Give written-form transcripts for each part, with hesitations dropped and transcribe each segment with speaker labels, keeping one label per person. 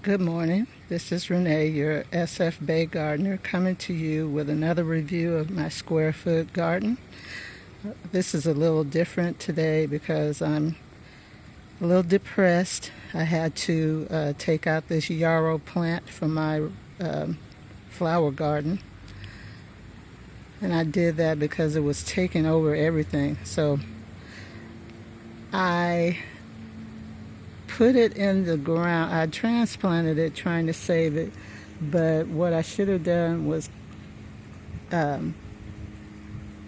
Speaker 1: Good morning. This is Renee, your SF Bay gardener, coming to you with another review of my square foot garden. This is a little different today because I'm a little depressed. I had to take out this yarrow plant from my flower garden, and I did that because it was taking over everything. So I put it in the ground. I transplanted it trying to save it, but what I should have done was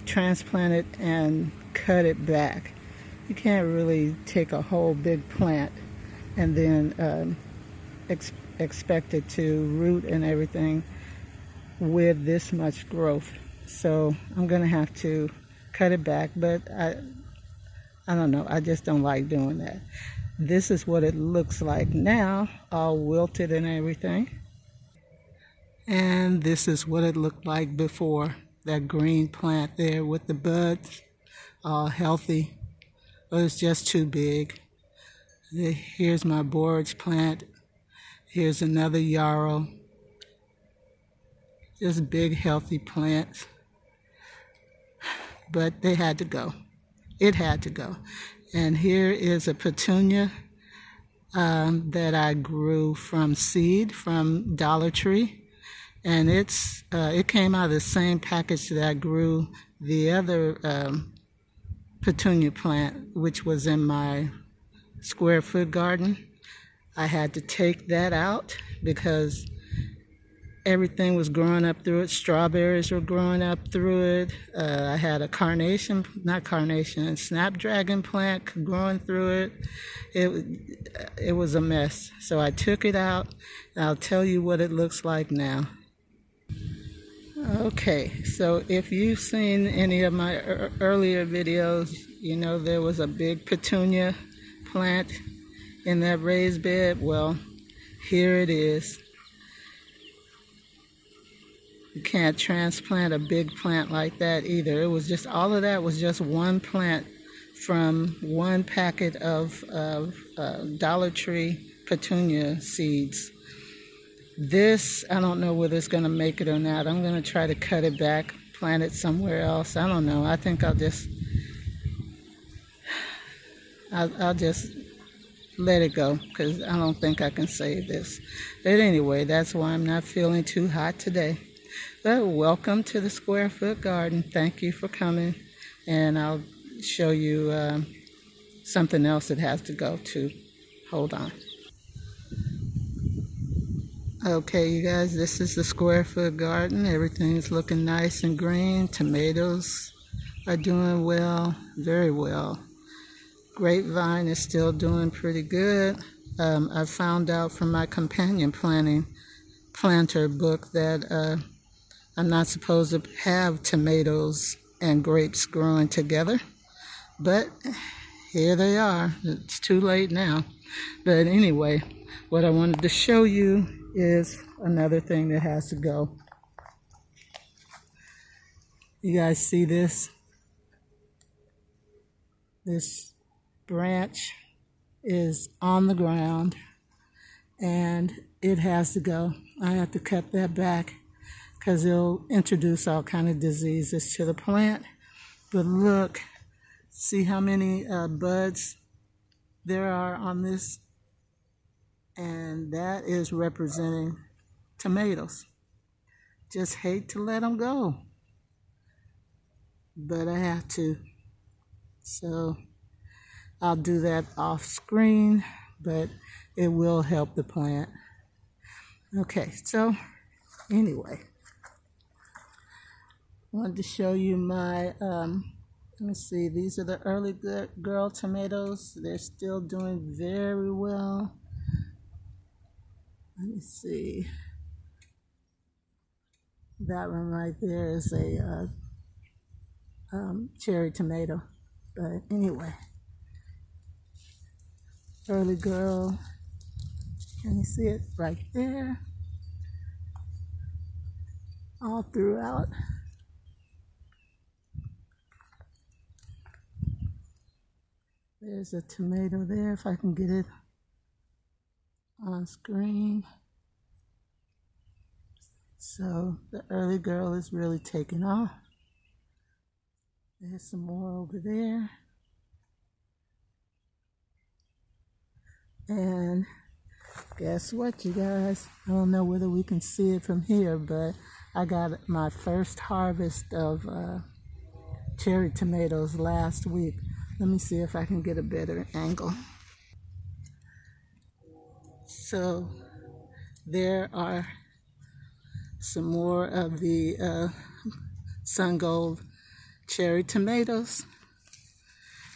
Speaker 1: transplant it and cut it back. You can't really take a whole big plant and then expect it to root and everything with this much growth. So I'm gonna have to cut it back, but I don't know, I just don't like doing that. This is what it looks like now, all wilted and everything. And this is what it looked like before. That green plant there with the buds, all healthy. But it's just too big. Here's my borage plant. Here's another yarrow. Just big, healthy plants. But they had to go. It had to go. And here is a petunia that I grew from seed from Dollar Tree. And it came out of the same package that I grew the other petunia plant, which was in my square foot garden. I had to take that out because everything was growing up through it. Strawberries were growing up through it. I had a snapdragon plant growing through it. It was a mess. So I took it out, and I'll tell you what it looks like now. Okay, so if you've seen any of my earlier videos, you know there was a big petunia plant in that raised bed. Well, here it is. You can't transplant a big plant like that either. It was just, all of that was just one plant from one packet of Dollar Tree petunia seeds. This, I don't know whether it's going to make it or not. I'm going to try to cut it back, plant it somewhere else. I don't know. I think I'll just let it go because I don't think I can save this. But anyway, that's why I'm not feeling too hot today. But welcome to the Square Foot Garden. Thank you for coming, and I'll show you something else that has to go too. Hold on. Okay, you guys, this is the Square Foot Garden. Everything's looking nice and green. Tomatoes are doing well, very well. Grapevine is still doing pretty good. I found out from my companion planter book that I'm not supposed to have tomatoes and grapes growing together, but here they are. It's too late now. But anyway, what I wanted to show you is another thing that has to go. You guys see this? This branch is on the ground and it has to go. I have to cut that back because it'll introduce all kind of diseases to the plant. But look, see how many buds there are on this? And that is representing tomatoes. Just hate to let them go, but I have to. So I'll do that off screen, but it will help the plant. Okay, so anyway, I wanted to show you my, let me see, these are the early girl tomatoes. They're still doing very well. Let me see. That one right there is a cherry tomato. But anyway, early girl. Can you see it right there? All throughout. There's a tomato there, if I can get it on screen. So the early girl is really taking off. There's some more over there. And guess what, you guys? I don't know whether we can see it from here, but I got my first harvest of cherry tomatoes last week. Let me see if I can get a better angle. So there are some more of the Sun Gold cherry tomatoes.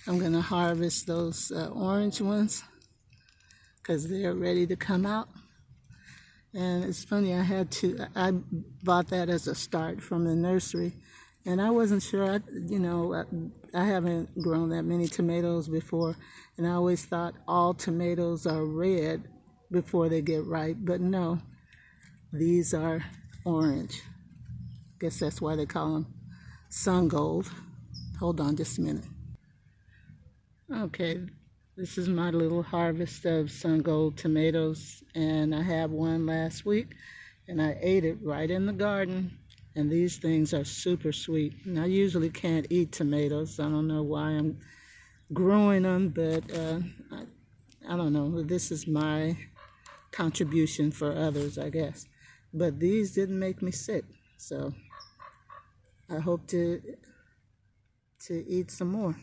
Speaker 1: I'm going to harvest those orange ones because they're ready to come out. And it's funny, I bought that as a start from the nursery, and I wasn't sure, I haven't grown that many tomatoes before, and I always thought all tomatoes are red before they get ripe, but no, these are orange. Guess that's why they call them Sun Gold. Hold on just a minute. Okay, this is my little harvest of Sun Gold tomatoes, and I had one last week, and I ate it right in the garden, and these things are super sweet. And I usually can't eat tomatoes. I don't know why I'm growing them, but I don't know. This is my contribution for others, I guess. But these didn't make me sick, so I hope to eat some more.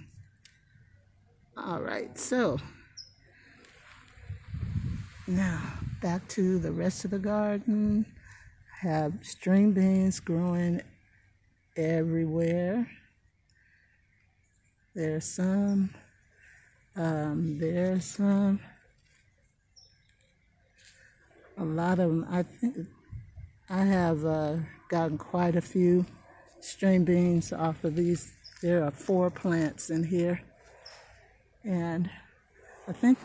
Speaker 1: All right, so now back to the rest of the garden. I have string beans growing everywhere. There's some. There's some. A lot of them. I think I have gotten quite a few string beans off of these. There are 4 plants in here. And I think,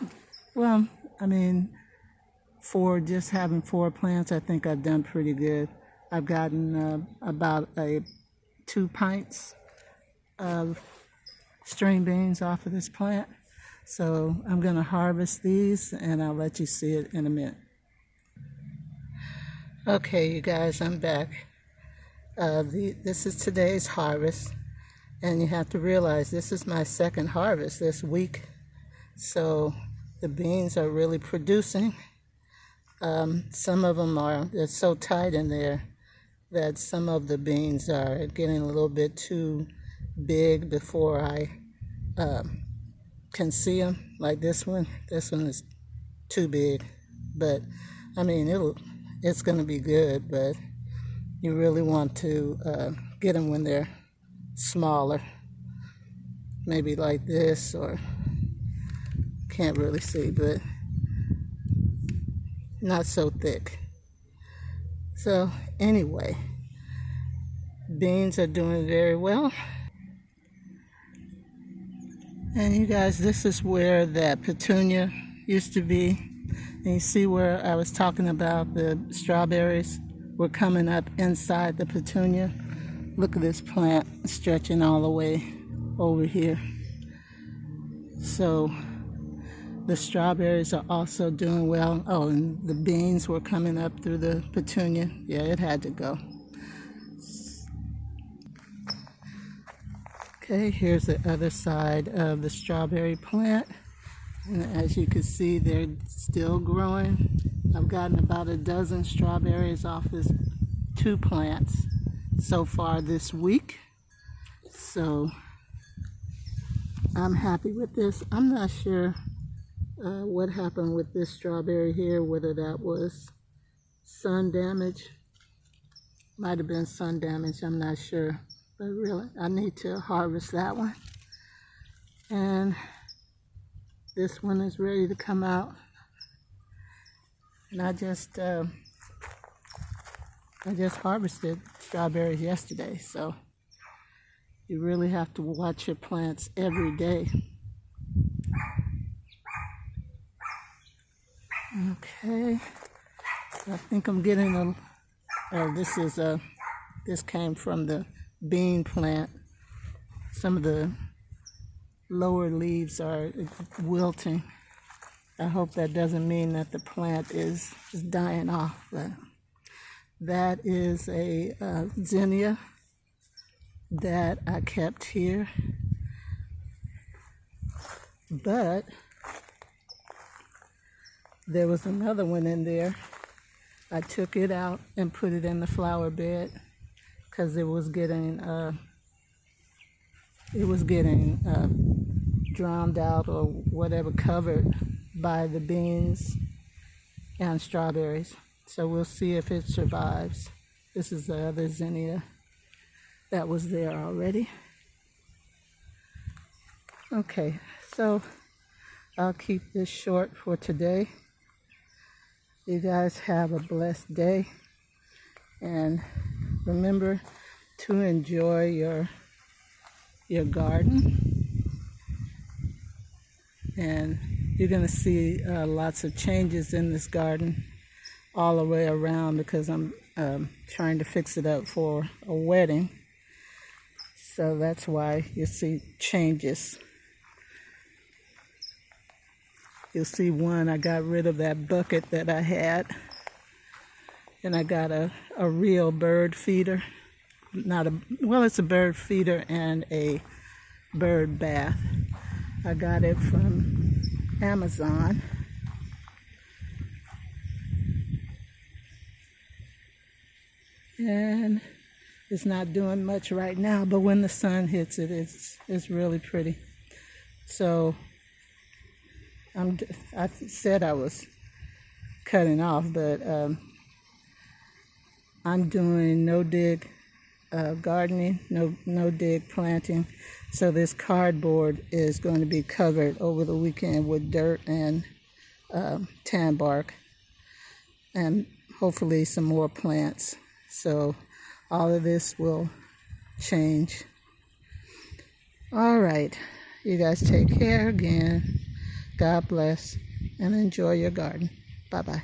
Speaker 1: for just having 4 plants, I think I've done pretty good. I've gotten about 2 pints of string beans off of this plant. So I'm going to harvest these, and I'll let you see it in a minute. Okay, you guys, I'm back. This is today's harvest. And you have to realize this is my second harvest this week. So the beans are really producing. Some of them they're so tight in there that some of the beans are getting a little bit too big before I can see them. Like this one is too big. But it's going to be good, but you really want to get them when they're smaller, maybe like this, or can't really see, but not so thick. So anyway, beans are doing very well. And you guys, this is where that petunia used to be. And you see where I was talking about the strawberries were coming up inside the petunia. Look at this plant stretching all the way over here. So the strawberries are also doing well. Oh, and the beans were coming up through the petunia. Yeah, it had to go. Okay, here's the other side of the strawberry plant. And as you can see, they're still growing. I've gotten about a dozen strawberries off this 2 plants so far this week. So I'm happy with this. I'm not sure what happened with this strawberry here, whether that was sun damage. Might have been sun damage, I'm not sure. But really, I need to harvest that one. And this one is ready to come out. And I just harvested strawberries yesterday, so you really have to watch your plants every day. Okay, I think I'm getting this came from the bean plant. Some of the lower leaves are wilting. I hope that doesn't mean that the plant is dying off, but that is a zinnia that I kept here. But there was another one in there. I took it out and put it in the flower bed because it was getting drowned out or whatever, covered by the beans and strawberries. So we'll see if it survives. This is the other zinnia that was there already. Okay, so I'll keep this short for today. You guys have a blessed day, and remember to enjoy your garden. And you're going to see lots of changes in this garden all the way around because I'm trying to fix it up for a wedding. So that's why you see changes. You'll see one, I got rid of that bucket that I had, and I got a real bird feeder. It's a bird feeder and a bird bath. I got it from Amazon. And it's not doing much right now, but when the sun hits it, it's really pretty. So I said I was cutting off, but I'm doing no-dig gardening, no-dig planting. So this cardboard is going to be covered over the weekend with dirt and tan bark, and hopefully some more plants. So all of this will change. All right, you guys take care again. God bless, and enjoy your garden. Bye-bye.